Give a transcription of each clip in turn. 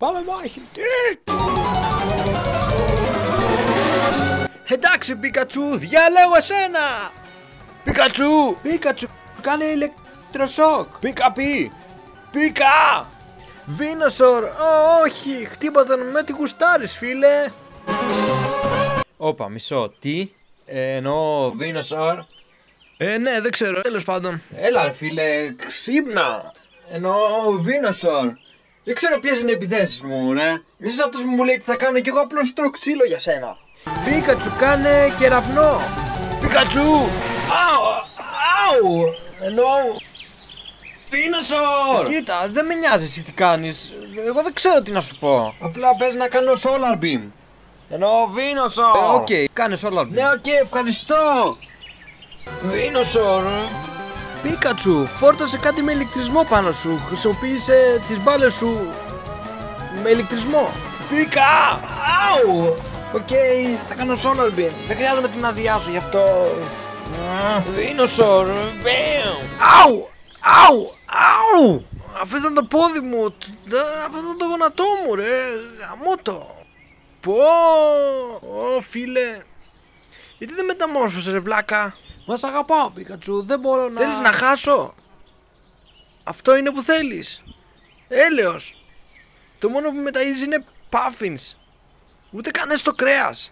Πάμε μάχη. Εντάξει Πίκατσου, διαλέγω εσένα. Πίκατσου, κάνε ηλεκτροσόκ. Πίκα. Βίνοσορ, όχι, χτύπα τον με τη γουστάρεις φίλε. Όπα, μισό, τι? Εννοώ Βίνοσορ. Ναι, δεν ξέρω, τέλος πάντων. Έλα ρε φίλε, ξύπνα. Εννοώ Βίνοσορ. Δεν ξέρω ποιες είναι οι επιθέσεις μου, ρε. Εσύ είσαι αυτός που μου λέει τι θα κάνω και εγώ απλώς τρώω ξύλο για σένα. Πίκατσου, κάνε κεραυνό. Πίκατσου. Αου. Εννοώ Βίνοσορ. Κοίτα, δεν με νοιάζει εσύ τι κάνεις. Εγώ δεν ξέρω τι να σου πω. Απλά πες να κάνω solar beam. Εννοώ Βίνοσορ. Οκ, κάνε solar beam. Ναι, οκ, ευχαριστώ. Βίνοσορ. Πίκατσου, φόρτωσε κάτι με ηλεκτρισμό πάνω σου. Χρησιμοποίησε τις μπάλες σου με ηλεκτρισμό. Πίκα! Αου! Οκ, θα κάνω solar beam. Δεν χρειάζομαι την άδειά σου γι' αυτό. Βίνοσορ. Αου! Αου! Αυτό ήταν το πόδι μου. Αυτό ήταν το γόνατό μου, ρε. Γαμώτο. Πω! Ω, φίλε. Γιατί δεν μεταμόρφωσε, ρε βλάκα? Μα σ' αγαπάω Πίκατσου, δεν μπορώ να... Θέλεις να χάσω? Αυτό είναι που θέλεις. Έλεος. Το μόνο που με ταΐζει είναι puffins. Ούτε καν στο κρέας.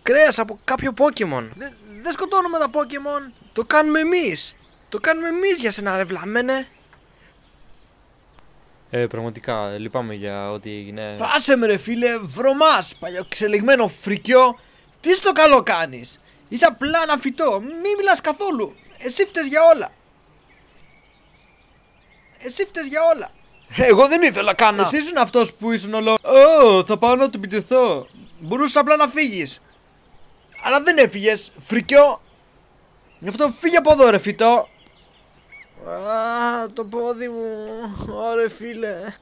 Κρέας από κάποιο Pokemon. Δεν σκοτώνουμε τα Pokemon. Το κάνουμε εμείς. Το κάνουμε εμείς για σένα ρε βλάμενε. Πραγματικά λυπάμαι για ό,τι έγινε. Άσε με ρε φίλε, βρωμάς, παλιοξελιγμένο φρικιό. Τι στο καλό κάνεις? Είσαι απλά ένα φυτό, μη μιλάς καθόλου. Εσύ φταίς για όλα. Εγώ δεν ήθελα καν. Εσύ ήσουν αυτός που ήσουν όλο. Θα πάω να του επιτεθώ. Μπορούσες απλά να φύγεις. Αλλά δεν έφυγες, φρικιό. Γι' αυτό φύγε από εδώ ρε φυτό. Το πόδι μου. Ωρε φίλε.